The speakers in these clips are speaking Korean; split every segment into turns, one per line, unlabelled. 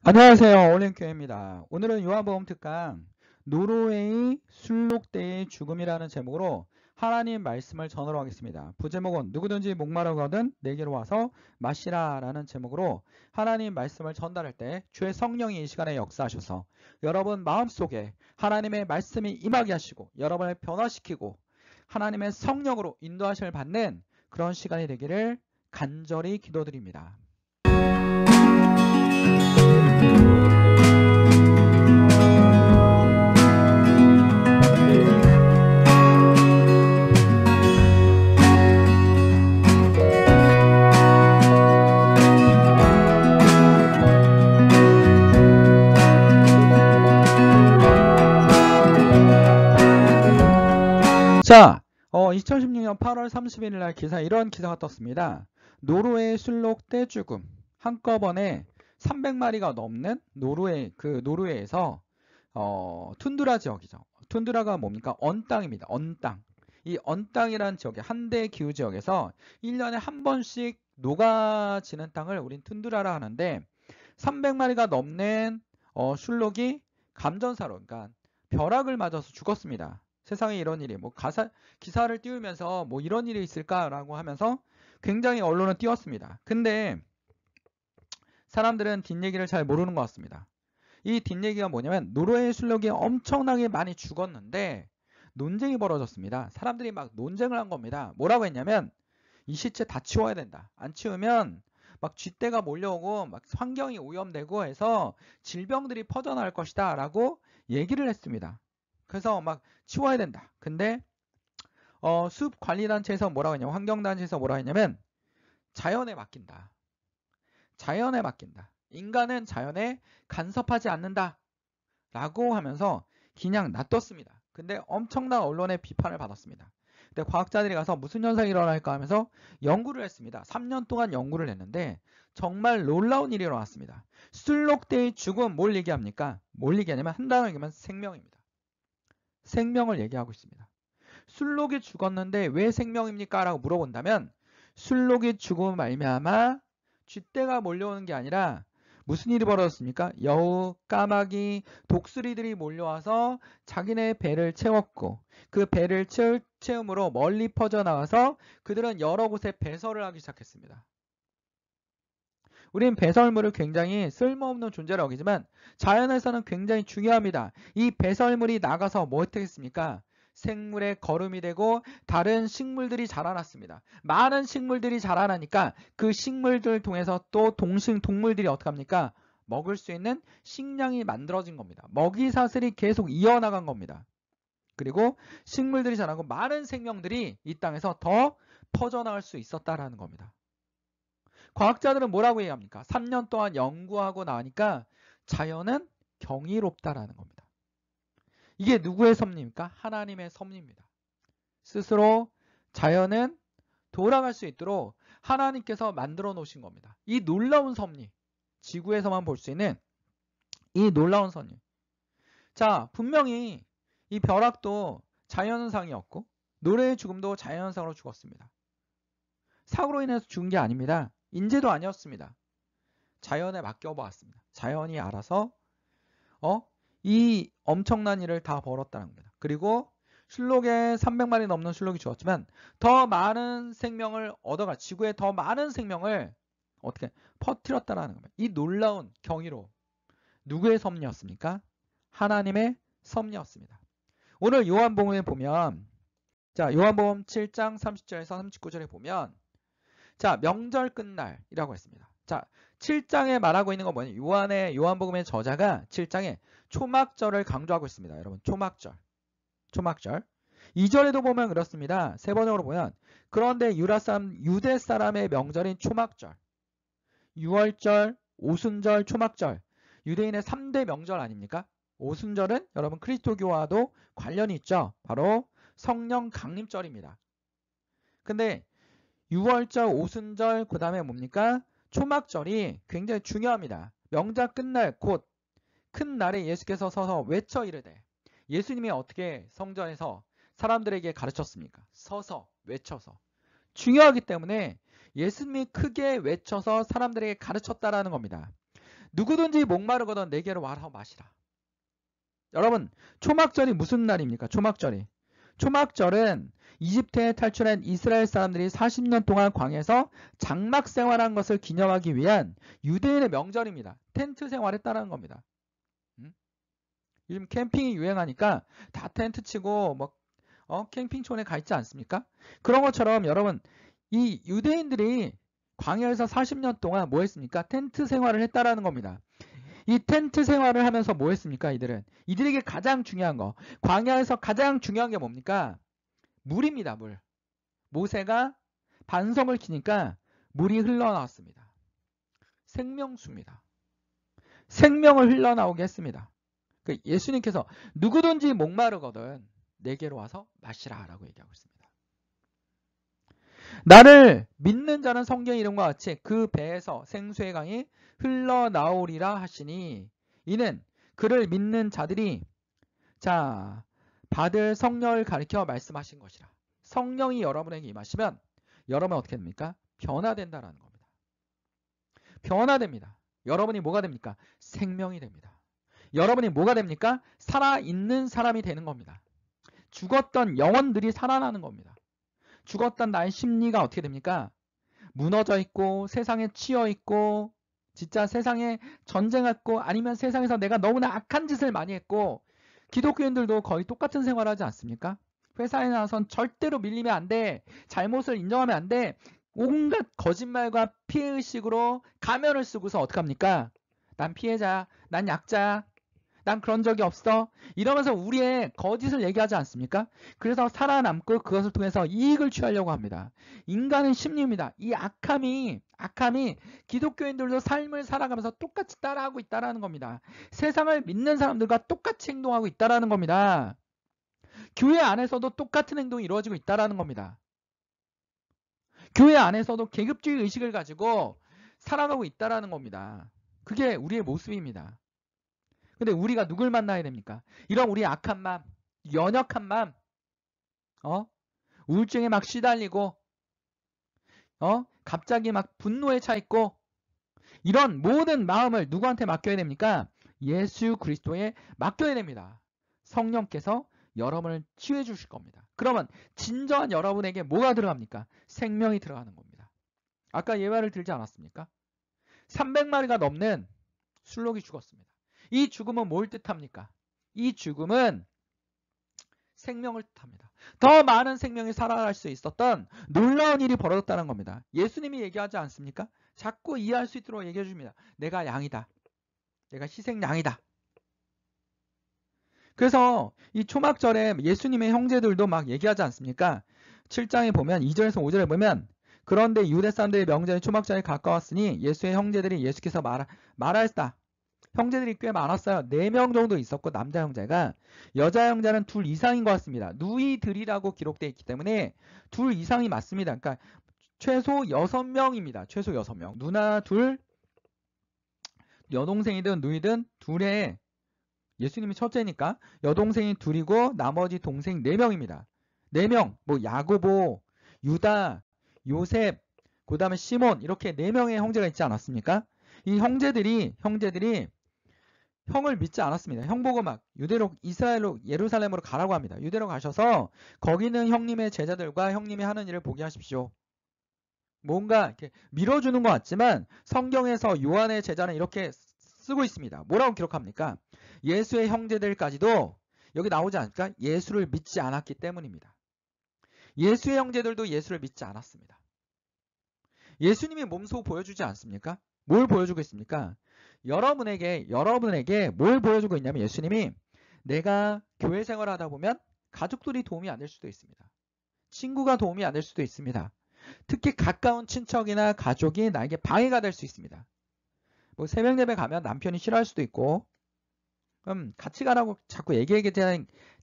안녕하세요. 올림교회입니다. 오늘은 요한복음 특강 노르웨이 순록대의 죽음이라는 제목으로 하나님 말씀을 전하러 하겠습니다. 부제목은 누구든지 목마르거든 내게로 와서 마시라 라는 제목으로 하나님 말씀을 전달할 때 주의 성령이 이 시간에 역사하셔서 여러분 마음속에 하나님의 말씀이 임하게 하시고 여러분을 변화시키고 하나님의 성령으로 인도하심을 받는 그런 시간이 되기를 간절히 기도드립니다. 자, 2016년 8월 31일 날 이런 기사가 떴습니다. 노르웨이 순록 떼죽음. 한꺼번에 300마리가 넘는 노르웨이에서 툰드라 지역이죠. 툰드라가 뭡니까? 언땅입니다. 언땅. 이 언땅이라는 지역에 한대 기후 지역에서 1년에 한 번씩 녹아지는 땅을 우린 툰드라라 하는데 300마리가 넘는 순록이 감전사로, 그러니까 벼락을 맞아서 죽었습니다. 세상에 이런 일이 기사를 띄우면서 이런 일이 있을까라고 하면서 굉장히 언론은 띄웠습니다. 근데 사람들은 뒷얘기를 잘 모르는 것 같습니다. 이 뒷얘기가 뭐냐면 노르웨이 순록이 엄청나게 많이 죽었는데 논쟁이 벌어졌습니다. 사람들이 막 논쟁을 한 겁니다. 뭐라고 했냐면 이 시체 다 치워야 된다. 안 치우면 막 쥐떼가 몰려오고 막 환경이 오염되고 해서 질병들이 퍼져나갈 것이다 라고 얘기를 했습니다. 그래서 막 치워야 된다. 근데 숲관리단체에서 뭐라고 했냐면 환경단체에서 뭐라고 했냐면 자연에 맡긴다. 자연에 맡긴다. 인간은 자연에 간섭하지 않는다. 라고 하면서 그냥 놔뒀습니다. 근데 엄청난 언론의 비판을 받았습니다. 근데 과학자들이 가서 무슨 현상이 일어날까 하면서 연구를 했습니다. 3년 동안 연구를 했는데 정말 놀라운 일이 일어났습니다. 순록대의 죽음 뭘 얘기합니까? 뭘 얘기하냐면 한 단어로 얘기하면 생명입니다. 생명을 얘기하고 있습니다. 순록이 죽었는데 왜 생명입니까? 라고 물어본다면 순록이 죽음을 말미암아 쥐떼가 몰려오는 게 아니라 무슨 일이 벌어졌습니까? 여우, 까마귀, 독수리들이 몰려와서 자기네 배를 채웠고 그 배를 채움으로 멀리 퍼져나가서 그들은 여러 곳에 배설을 하기 시작했습니다. 우린 배설물을 굉장히 쓸모없는 존재라고 여기지만 자연에서는 굉장히 중요합니다. 이 배설물이 나가서 뭐 했겠습니까? 생물의 거름이 되고 다른 식물들이 자라났습니다. 많은 식물들이 자라나니까 그 식물들을 통해서 또 동물들이 어떻게 합니까? 먹을 수 있는 식량이 만들어진 겁니다. 먹이 사슬이 계속 이어나간 겁니다. 그리고 식물들이 자라고 많은 생명들이 이 땅에서 더 퍼져나갈 수 있었다라는 겁니다. 과학자들은 뭐라고 얘기합니까? 3년 동안 연구하고 나니까 자연은 경이롭다라는 겁니다. 이게 누구의 섭리입니까? 하나님의 섭리입니다. 스스로 자연은 돌아갈 수 있도록 하나님께서 만들어 놓으신 겁니다. 이 놀라운 섭리, 지구에서만 볼 수 있는 이 놀라운 섭리. 자, 분명히 이 벼락도 자연현상이었고 노래의 죽음도 자연현상으로 죽었습니다. 사고로 인해서 죽은 게 아닙니다. 인재도 아니었습니다. 자연에 맡겨보았습니다. 자연이 알아서 이 엄청난 일을 다 벌었다는 겁니다. 그리고 순록에 300마리 넘는 순록이 죽었지만 더 많은 생명을 얻어가 지구에 더 많은 생명을 어떻게 퍼뜨렸다는 겁니다. 이 놀라운 경이로 누구의 섭리였습니까? 하나님의 섭리였습니다. 오늘 요한복음에 보면 자 요한복음 7장 30절에서 39절에 보면 자 명절 끝날이라고 했습니다. 자 7장에 말하고 있는 건 뭐냐? 요한복음의 저자가 7장에 초막절을 강조하고 있습니다. 여러분 초막절. 2절에도 보면 그렇습니다. 세 번역으로 보면 그런데 유대 사람의 명절인 초막절, 유월절, 오순절, 초막절 유대인의 3대 명절 아닙니까? 오순절은 여러분 그리스도교와도 관련이 있죠. 바로 성령 강림절입니다. 근데 유월절, 오순절, 그 다음에 뭡니까? 초막절이 굉장히 중요합니다. 명절 끝날 곧 큰 날에 예수께서 서서 외쳐 이르되 예수님이 어떻게 성전에서 사람들에게 가르쳤습니까? 서서 외쳐서 중요하기 때문에 예수님이 크게 외쳐서 사람들에게 가르쳤다라는 겁니다. 누구든지 목마르거든 내게로 와서 마시라. 여러분, 초막절이 무슨 날입니까? 초막절이. 초막절은 이집트에 탈출한 이스라엘 사람들이 40년 동안 광야에서 장막 생활한 것을 기념하기 위한 유대인의 명절입니다. 텐트 생활했다는 겁니다. 요즘 캠핑이 유행하니까 다 텐트 치고 뭐 캠핑촌에 가 있지 않습니까? 그런 것처럼 여러분, 이 유대인들이 광야에서 40년 동안 뭐 했습니까? 텐트 생활을 했다라는 겁니다. 이 텐트 생활을 하면서 뭐 했습니까? 이들에게 가장 중요한 거, 광야에서 가장 중요한 게 뭡니까? 물입니다. 물. 모세가 반석을 키니까 물이 흘러나왔습니다. 생명수입니다. 생명을 흘러나오게 했습니다. 예수님께서 누구든지 목마르거든 내게로 와서 마시라 라고 얘기하고 있습니다. 나를 믿는 자는 성경의 이름과 같이 그 배에서 생수의 강이 흘러나오리라 하시니, 이는 그를 믿는 자들이 받을 성령을 가리켜 말씀하신 것이라. 성령이 여러분에게 임하시면 여러분은 어떻게 됩니까? 변화된다라는 겁니다. 변화됩니다. 여러분이 뭐가 됩니까? 생명이 됩니다. 여러분이 뭐가 됩니까? 살아있는 사람이 되는 겁니다. 죽었던 영혼들이 살아나는 겁니다. 죽었던 나의 심리가 어떻게 됩니까? 무너져 있고 세상에 치여 있고 진짜 세상에 전쟁했고 아니면 세상에서 내가 너무나 악한 짓을 많이 했고, 기독교인들도 거의 똑같은 생활을 하지 않습니까? 회사에 나와선 절대로 밀리면 안 돼. 잘못을 인정하면 안 돼. 온갖 거짓말과 피해의식으로 가면을 쓰고서 어떡합니까? 난 피해자야. 난 약자야. 난 그런 적이 없어. 이러면서 우리의 거짓을 얘기하지 않습니까? 그래서 살아남고 그것을 통해서 이익을 취하려고 합니다. 인간의 심리입니다. 이 악함이 기독교인들도 삶을 살아가면서 똑같이 따라하고 있다는 겁니다. 세상을 믿는 사람들과 똑같이 행동하고 있다는 겁니다. 교회 안에서도 똑같은 행동이 이루어지고 있다는 겁니다. 교회 안에서도 계급주의 의식을 가지고 살아가고 있다는 겁니다. 그게 우리의 모습입니다. 근데 우리가 누굴 만나야 됩니까? 이런 우리의 악한 마음, 연약한 마음, 우울증에 막 시달리고, 갑자기 막 분노에 차 있고, 이런 모든 마음을 누구한테 맡겨야 됩니까? 예수 그리스도에 맡겨야 됩니다. 성령께서 여러분을 치유해 주실 겁니다. 그러면 진정한 여러분에게 뭐가 들어갑니까? 생명이 들어가는 겁니다. 아까 예화를 들지 않았습니까? 300마리가 넘는 술록이 죽었습니다. 이 죽음은 뭘 뜻합니까? 이 죽음은 생명을 뜻합니다. 더 많은 생명이 살아날 수 있었던 놀라운 일이 벌어졌다는 겁니다. 예수님이 얘기하지 않습니까? 자꾸 이해할 수 있도록 얘기해 줍니다. 내가 양이다. 내가 희생양이다. 그래서 이 초막절에 예수님의 형제들도 막 얘기하지 않습니까? 7장에 보면 2절에서 5절에 보면, 그런데 유대 사람들의 명절이 초막절에 가까웠으니 예수의 형제들이 예수께서 말하였다. 형제들이 꽤 많았어요. 4명 정도 있었고 남자 형제가, 여자 형제는 2 이상인 것 같습니다. 누이들이라고 기록되어 있기 때문에 2 이상이 맞습니다. 그러니까 최소 6명입니다. 최소 6명. 누나 2, 여동생이든 누이든 2에, 예수님이 첫째니까 여동생이 2이고 나머지 동생 4명입니다. 4명, 뭐 야고보, 유다, 요셉, 그 다음에 시몬, 이렇게 4명의 형제가 있지 않았습니까? 이 형제들이 형을 믿지 않았습니다. 형 보고 막 유대로, 이스라엘로, 예루살렘으로 가라고 합니다. 유대로 가셔서 거기는 형님의 제자들과 형님이 하는 일을 보게 하십시오. 뭔가 이렇게 밀어주는 것 같지만 성경에서 요한의 제자는 이렇게 쓰고 있습니다. 뭐라고 기록합니까? 예수의 형제들까지도 여기 나오지 않을까? 예수를 믿지 않았기 때문입니다. 예수의 형제들도 예수를 믿지 않았습니다. 예수님이 몸소 보여주지 않습니까? 뭘 보여주고 있습니까? 여러분에게 뭘 보여주고 있냐면, 예수님이 내가 교회 생활을 하다 보면 가족들이 도움이 안 될 수도 있습니다. 친구가 도움이 안 될 수도 있습니다. 특히 가까운 친척이나 가족이 나에게 방해가 될 수 있습니다. 뭐 새벽 예배 가면 남편이 싫어할 수도 있고, 그럼 같이 가라고 자꾸 얘기하게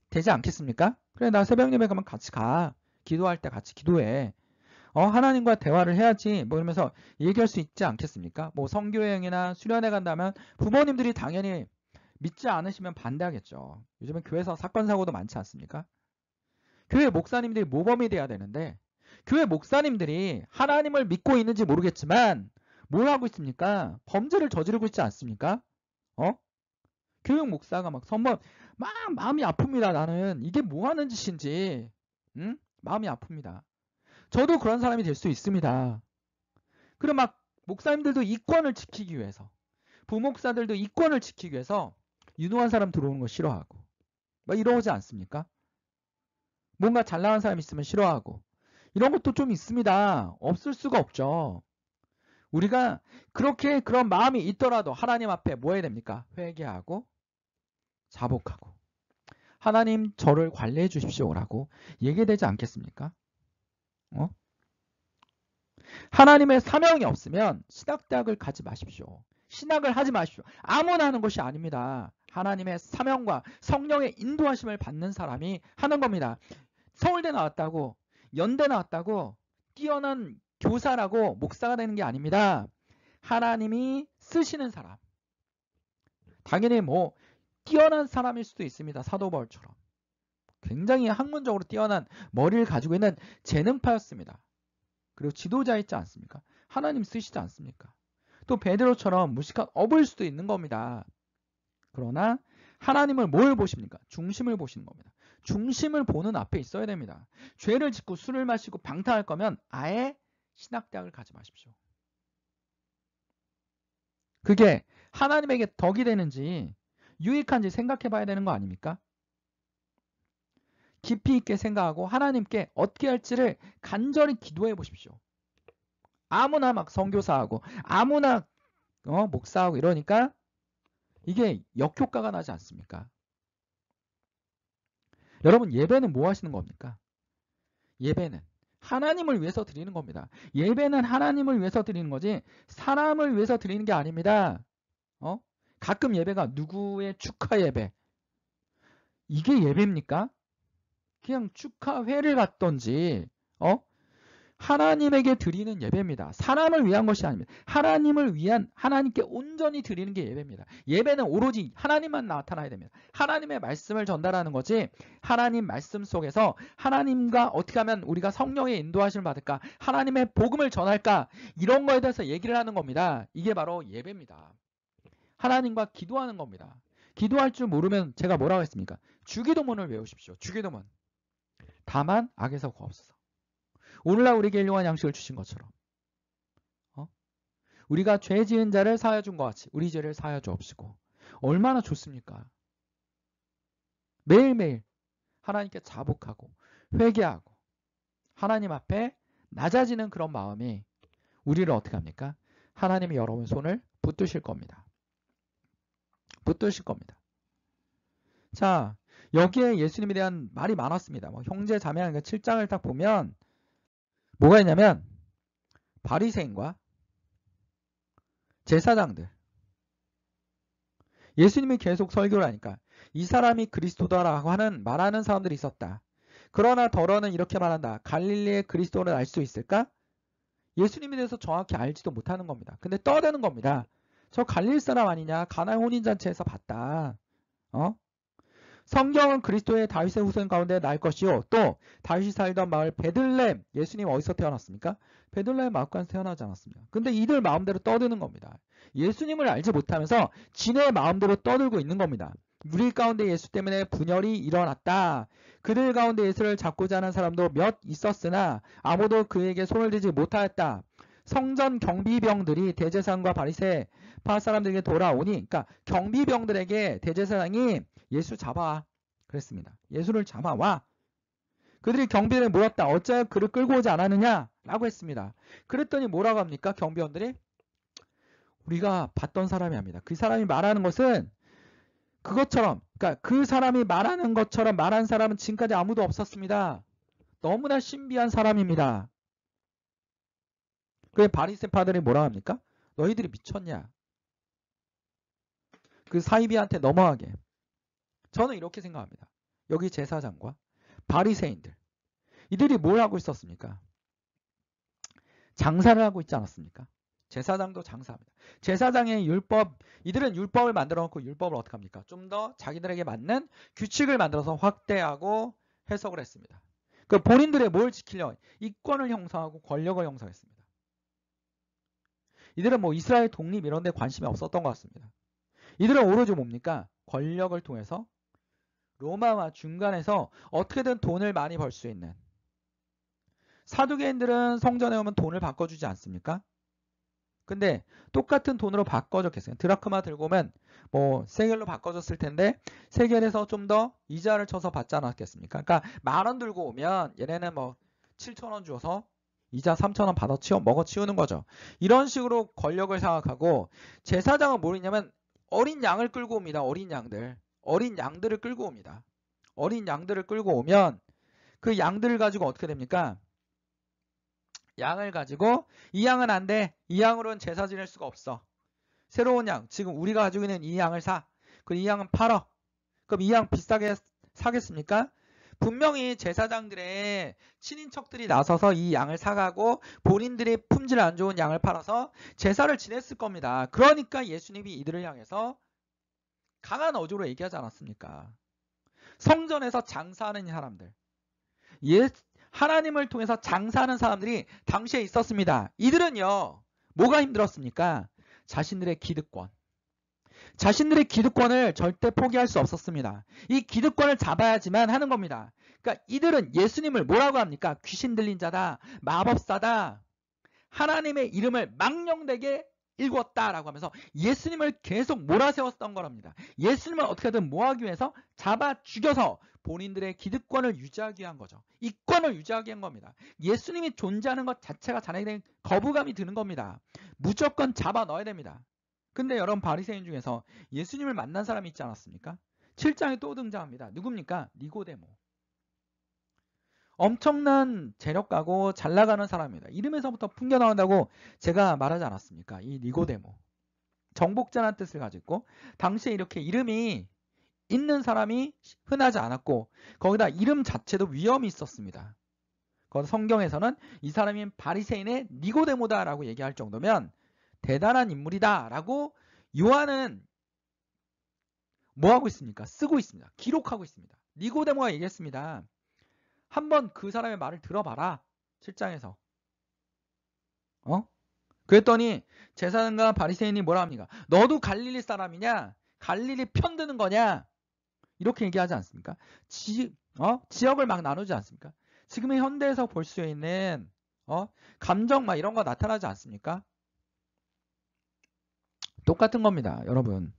되지 않겠습니까? 그래, 나 새벽 예배 가면 같이 가. 기도할 때 같이 기도해. 하나님과 대화를 해야지, 뭐 이러면서 얘기할 수 있지 않겠습니까? 뭐 성교여행이나 수련회 간다면 부모님들이 당연히 믿지 않으시면 반대하겠죠. 요즘은 교회에서 사건 사고도 많지 않습니까? 교회 목사님들이 모범이 돼야 되는데, 교회 목사님들이 하나님을 믿고 있는지 모르겠지만 뭘 하고 있습니까? 범죄를 저지르고 있지 않습니까? 교육 목사가 막 선언, 막 마음이 아픕니다. 나는 이게 뭐 하는 짓인지, 응? 마음이 아픕니다. 저도 그런 사람이 될 수 있습니다. 그리고 막 목사님들도 이권을 지키기 위해서, 부목사들도 이권을 지키기 위해서 유능한 사람 들어오는 거 싫어하고, 막 이러지 않습니까? 뭔가 잘 나간 사람 있으면 싫어하고, 이런 것도 좀 있습니다. 없을 수가 없죠. 우리가 그렇게 그런 마음이 있더라도 하나님 앞에 뭐 해야 됩니까? 회개하고 자복하고 하나님 저를 관리해 주십시오라고 얘기되지 않겠습니까? 하나님의 사명이 없으면 신학대학을 가지 마십시오. 신학을 하지 마십시오. 아무나 하는 것이 아닙니다. 하나님의 사명과 성령의 인도하심을 받는 사람이 하는 겁니다. 서울대 나왔다고, 연대 나왔다고 뛰어난 교사라고 목사가 되는 게 아닙니다. 하나님이 쓰시는 사람. 당연히 뭐 뛰어난 사람일 수도 있습니다. 사도 바울처럼. 굉장히 학문적으로 뛰어난 머리를 가지고 있는 재능파였습니다. 그리고 지도자있지 않습니까? 하나님 쓰시지 않습니까? 또 베드로처럼 무식한 업을 수도 있는 겁니다. 그러나 하나님을 뭘 보십니까? 중심을 보시는 겁니다. 중심을 보는 앞에 있어야 됩니다. 죄를 짓고 술을 마시고 방탕할 거면 아예 신학대학을 가지 마십시오. 그게 하나님에게 덕이 되는지 유익한지 생각해 봐야 되는 거 아닙니까? 깊이 있게 생각하고 하나님께 어떻게 할지를 간절히 기도해 보십시오. 아무나 막 선교사하고 아무나 목사하고 이러니까 이게 역효과가 나지 않습니까? 여러분 예배는 뭐 하시는 겁니까? 예배는 하나님을 위해서 드리는 겁니다. 예배는 하나님을 위해서 드리는 거지 사람을 위해서 드리는 게 아닙니다. 가끔 예배가 누구의 축하 예배 이게 예배입니까? 그냥 축하회를 갔던지 하나님에게 드리는 예배입니다. 사람을 위한 것이 아닙니다. 하나님을 위한 하나님께 온전히 드리는 게 예배입니다. 예배는 오로지 하나님만 나타나야 됩니다. 하나님의 말씀을 전달하는 거지 하나님 말씀 속에서 하나님과 어떻게 하면 우리가 성령의 인도하심을 받을까 하나님의 복음을 전할까 이런 거에 대해서 얘기를 하는 겁니다. 이게 바로 예배입니다. 하나님과 기도하는 겁니다. 기도할 줄 모르면 제가 뭐라고 했습니까? 주기도문을 외우십시오. 주기도문. 다만 악에서 구하옵소서. 오늘날 우리에게 일용할 양식을 주신 것처럼 우리가 죄 지은 자를 사하여 준 것 같이 우리 죄를 사하여 주옵시고 얼마나 좋습니까? 매일매일 하나님께 자복하고 회개하고 하나님 앞에 낮아지는 그런 마음이 우리를 어떻게 합니까? 하나님이 여러분 손을 붙드실 겁니다. 붙드실 겁니다. 자, 여기에 예수님에 대한 말이 많았습니다. 뭐 형제 자매하는 7장을 딱 보면 뭐가 있냐면 바리새인과 제사장들 예수님이 계속 설교를 하니까 이 사람이 그리스도다라고 말하는 사람들이 있었다. 그러나 더러는 이렇게 말한다. 갈릴리의 그리스도를 알 수 있을까? 예수님에 대해서 정확히 알지도 못하는 겁니다. 근데 떠드는 겁니다. 저 갈릴 사람 아니냐? 가나안 혼인잔치에서 봤다. 성경은 그리스도의 다윗의 후손 가운데 날 것이요. 또 다윗이 살던 마을 베들레헴. 예수님 어디서 태어났습니까? 베들레헴 마을간에서 태어나지 않았습니다. 근데 이들 마음대로 떠드는 겁니다. 예수님을 알지 못하면서 지네 마음대로 떠들고 있는 겁니다. 우리 가운데 예수 때문에 분열이 일어났다. 그들 가운데 예수를 잡고자 하는 사람도 몇 있었으나 아무도 그에게 손을 대지 못하였다. 성전 경비병들이 대제사장과 바리새파 사람들에게 돌아오니 그러니까 경비병들에게 대제사장이 예수 잡아와 그랬습니다. 예수를 잡아와. 그들이 경비를 물었다. 어찌하여 그를 끌고 오지 않았느냐? 라고 했습니다. 그랬더니 뭐라고 합니까? 경비원들이 우리가 봤던 사람이 합니다. 그 사람이 말하는 것은 그것처럼 그러니까 그 사람이 말하는 것처럼 말한 사람은 지금까지 아무도 없었습니다. 너무나 신비한 사람입니다. 그 바리새파들이 뭐라고 합니까? 너희들이 미쳤냐? 그 사이비한테 넘어가게. 저는 이렇게 생각합니다. 여기 제사장과 바리새인들 이들이 뭘 하고 있었습니까? 장사를 하고 있지 않았습니까? 제사장도 장사합니다. 제사장의 율법 이들은 율법을 만들어 놓고 율법을 어떻게 합니까? 좀 더 자기들에게 맞는 규칙을 만들어서 확대하고 해석을 했습니다. 그 본인들의 뭘 지키려 이권을 형성하고 권력을 형성했습니다. 이들은 뭐 이스라엘 독립 이런 데 관심이 없었던 것 같습니다. 이들은 오로지 뭡니까? 권력을 통해서 로마와 중간에서 어떻게든 돈을 많이 벌 수 있는, 사두개인들은 성전에 오면 돈을 바꿔주지 않습니까? 근데 똑같은 돈으로 바꿔줬겠어요. 드라크마 들고 오면 뭐 세겔로 바꿔줬을 텐데 세겔에서 좀 더 이자를 쳐서 받지 않았겠습니까? 그러니까 10,000원 들고 오면 얘네는 뭐 7,000원 주어서 이자 3,000원 받아 먹어 치우는 거죠. 이런 식으로 권력을 생각하고, 제사장은 뭐냐면 어린 양을 끌고 옵니다. 어린 양들을 끌고 옵니다. 어린 양들을 끌고 오면 그 양들을 가지고 어떻게 됩니까? 양을 가지고 이 양은 안 돼. 이 양으로는 제사 지낼 수가 없어. 새로운 양, 지금 우리가 가지고 있는 이 양을 사. 그럼 이 양은 팔어. 그럼 이 양 비싸게 사겠습니까? 분명히 제사장들의 친인척들이 나서서 이 양을 사가고 본인들이 품질 안 좋은 양을 팔아서 제사를 지냈을 겁니다. 그러니까 예수님이 이들을 향해서 강한 어조로 얘기하지 않았습니까? 성전에서 장사하는 사람들, 하나님을 통해서 장사하는 사람들이 당시에 있었습니다. 이들은요, 뭐가 힘들었습니까? 자신들의 기득권을 절대 포기할 수 없었습니다. 이 기득권을 잡아야지만 하는 겁니다. 그러니까 이들은 예수님을 뭐라고 합니까? 귀신 들린 자다, 마법사다, 하나님의 이름을 망령되게 일궜다라고 하면서 예수님을 계속 몰아세웠던 거랍니다. 예수님을 어떻게든 뭐하기 위해서 잡아 죽여서 본인들의 기득권을 유지하기 위한 거죠. 이권을 유지하기 위한 겁니다. 예수님이 존재하는 것 자체가 자네에게 거부감이 드는 겁니다. 무조건 잡아 넣어야 됩니다. 근데 여러분, 바리새인 중에서 예수님을 만난 사람이 있지 않았습니까? 7장에 또 등장합니다. 누굽니까? 니고데모. 엄청난 재력가고 잘 나가는 사람입니다. 이름에서부터 풍겨나온다고 제가 말하지 않았습니까? 이 니고데모. 정복자라는 뜻을 가지고 당시에 이렇게 이름이 있는 사람이 흔하지 않았고, 거기다 이름 자체도 위험이 있었습니다. 거기서 성경에서는 이 사람이 바리새인의 니고데모다라고 얘기할 정도면 대단한 인물이다라고 요한은 뭐하고 있습니까? 쓰고 있습니다. 기록하고 있습니다. 니고데모가 얘기했습니다. 한번 그 사람의 말을 들어봐라. 7장에서. 그랬더니 제사장과 바리새인이 뭐라 합니까? 너도 갈릴리 사람이냐? 갈릴리 편드는 거냐? 이렇게 얘기하지 않습니까? 지역을 막 나누지 않습니까? 지금의 현대에서 볼 수 있는 감정 막 이런 거 나타나지 않습니까? 똑같은 겁니다, 여러분.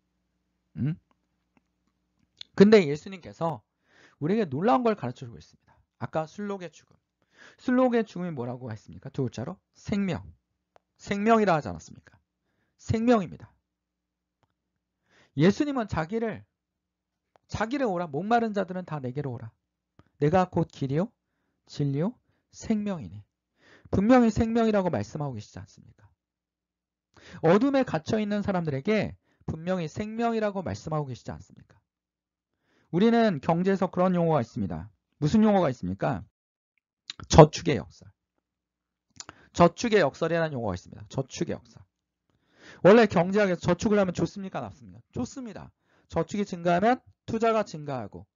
근데 예수님께서 우리에게 놀라운 걸 가르쳐주고 있습니다. 아까 술록의 죽음. 술록의 죽음이 뭐라고 했습니까? 두 글자로 생명. 생명이라 하지 않았습니까? 생명입니다. 예수님은 자기를 오라. 목마른 자들은 다 내게로 오라. 내가 곧 길이요, 진리요, 생명이니. 분명히 생명이라고 말씀하고 계시지 않습니까? 어둠에 갇혀있는 사람들에게 분명히 생명이라고 말씀하고 계시지 않습니까? 우리는 경제에서 그런 용어가 있습니다. 무슨 용어가 있습니까? 저축의 역설. 저축의 역설이라는 용어가 있습니다. 저축의 역설. 원래 경제학에서 저축을 하면 좋습니까? 나쁘습니까? 좋습니다. 저축이 증가하면 투자가 증가하고,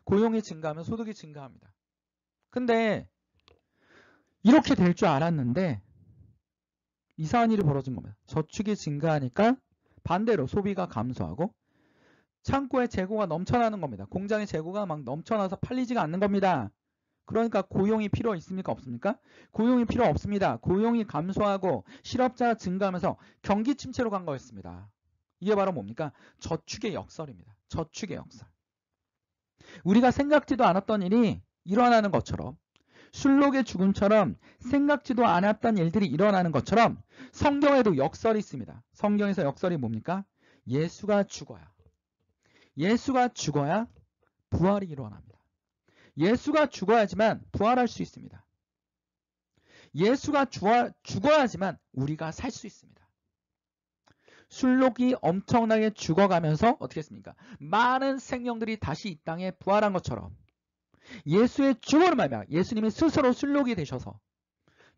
고용이 증가하면 소득이 증가합니다. 근데 이렇게 될 줄 알았는데 이상한 일이 벌어진 겁니다. 저축이 증가하니까 반대로 소비가 감소하고 창고에 재고가 넘쳐나는 겁니다. 공장에 재고가 막 넘쳐나서 팔리지가 않는 겁니다. 그러니까 고용이 필요 있습니까? 없습니까? 고용이 필요 없습니다. 고용이 감소하고 실업자가 증가하면서 경기 침체로 간 거였습니다. 이게 바로 뭡니까? 저축의 역설입니다. 저축의 역설. 우리가 생각지도 않았던 일이 일어나는 것처럼, 술록의 죽음처럼 생각지도 않았던 일들이 일어나는 것처럼 성경에도 역설이 있습니다. 성경에서 역설이 뭡니까? 예수가 죽어야 부활이 일어납니다. 예수가 죽어야지만 부활할 수 있습니다. 예수가 죽어야지만 우리가 살 수 있습니다. 술록이 엄청나게 죽어가면서 어떻게 했습니까? 많은 생명들이 다시 이 땅에 부활한 것처럼 예수의 죽음으로 말미암아, 예수님이 스스로 술록이 되셔서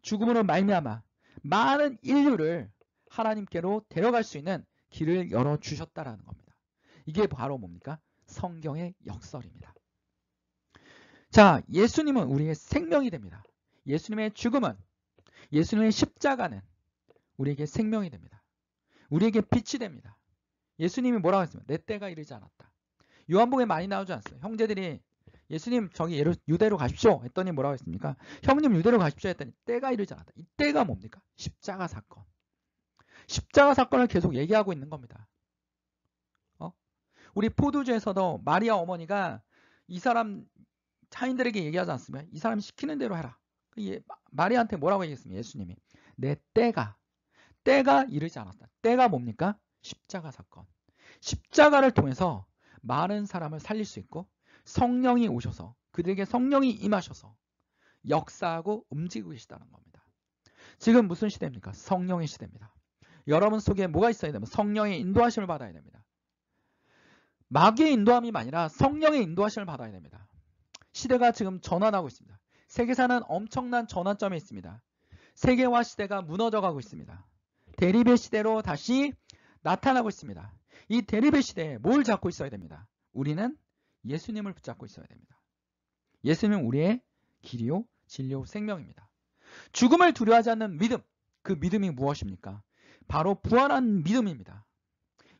죽음으로 말미암아 많은 인류를 하나님께로 데려갈 수 있는 길을 열어주셨다라는 겁니다. 이게 바로 뭡니까? 성경의 역설입니다. 자, 예수님은 우리의 생명이 됩니다. 예수님의 죽음은, 예수님의 십자가는 우리에게 생명이 됩니다. 우리에게 빛이 됩니다. 예수님이 뭐라고 했습니까? 내 때가 이르지 않았다. 요한복음에 많이 나오지 않았어요. 형제들이 예수님 저기 유대로 가십시오 했더니 뭐라고 했습니까? 형님 유대로 가십시오 했더니 때가 이르지 않았다. 이 때가 뭡니까? 십자가 사건. 십자가 사건을 계속 얘기하고 있는 겁니다. 우리 포도주에서도 마리아 어머니가 이 사람 차인들에게 얘기하지 않습니까? 이 사람이 시키는 대로 해라. 마리아한테 뭐라고 얘기했습니까? 예수님이 내 때가 이르지 않았다. 때가 뭡니까? 십자가 사건. 십자가를 통해서 많은 사람을 살릴 수 있고 성령이 오셔서 그들에게 성령이 임하셔서 역사하고 움직이고 계시다는 겁니다. 지금 무슨 시대입니까? 성령의 시대입니다. 여러분 속에 뭐가 있어야 되면 성령의 인도하심을 받아야 됩니다. 마귀의 인도함이 아니라 성령의 인도하심을 받아야 됩니다. 시대가 지금 전환하고 있습니다. 세계사는 엄청난 전환점에 있습니다. 세계화 시대가 무너져가고 있습니다. 대립의 시대로 다시 나타나고 있습니다. 이 대립의 시대에 뭘 잡고 있어야 됩니다. 우리는 예수님을 붙잡고 있어야 됩니다. 예수님은 우리의 길이요 진리요 생명입니다. 죽음을 두려워하지 않는 믿음, 그 믿음이 무엇입니까? 바로 부활한 믿음입니다.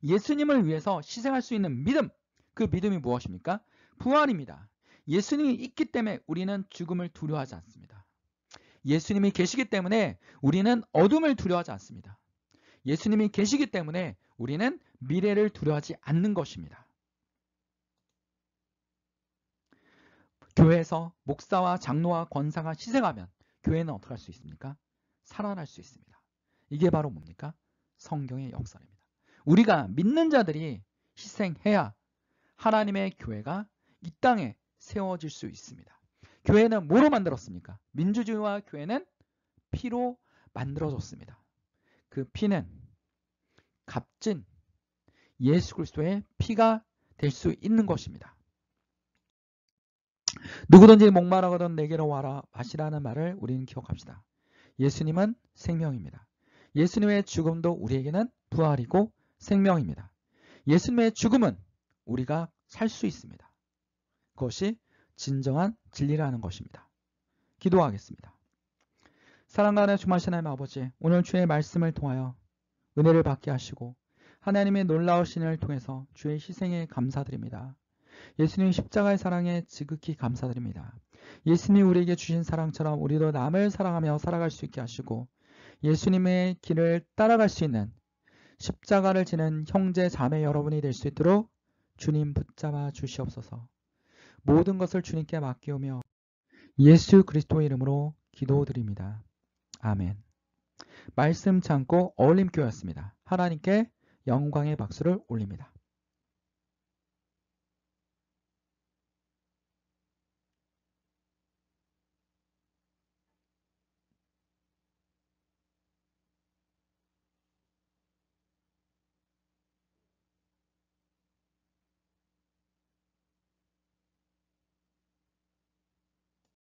예수님을 위해서 희생할 수 있는 믿음, 그 믿음이 무엇입니까? 부활입니다. 예수님이 있기 때문에 우리는 죽음을 두려워하지 않습니다. 예수님이 계시기 때문에 우리는 어둠을 두려워하지 않습니다. 예수님이 계시기 때문에 우리는 미래를 두려워하지 않는 것입니다. 교회에서 목사와 장로와 권사가 희생하면 교회는 어떻게 할 수 있습니까? 살아날 수 있습니다. 이게 바로 뭡니까? 성경의 역사입니다. 우리가 믿는 자들이 희생해야 하나님의 교회가 이 땅에 세워질 수 있습니다. 교회는 뭐로 만들었습니까? 민주주의와 교회는 피로 만들어졌습니다. 그 피는 값진 예수 그리스도의 피가 될 수 있는 것입니다. 누구든지 목마르거든 내게로 와라 마시라는 말을 우리는 기억합시다. 예수님은 생명입니다. 예수님의 죽음도 우리에게는 부활이고 생명입니다. 예수님의 죽음은 우리가 살 수 있습니다. 그것이 진정한 진리라는 것입니다. 기도하겠습니다. 사랑과 은혜 충만하신 하나님 아버지, 오늘 주의 말씀을 통하여 은혜를 받게 하시고 하나님의 놀라우신 은혜를 통해서 주의 희생에 감사드립니다. 예수님 십자가의 사랑에 지극히 감사드립니다. 예수님이 우리에게 주신 사랑처럼 우리도 남을 사랑하며 살아갈 수 있게 하시고 예수님의 길을 따라갈 수 있는 십자가를 지는 형제 자매 여러분이 될 수 있도록 주님 붙잡아 주시옵소서. 모든 것을 주님께 맡기오며 예수 그리스도의 이름으로 기도드립니다. 아멘. 말씀 참고 어울림교회였습니다. 하나님께 영광의 박수를 올립니다.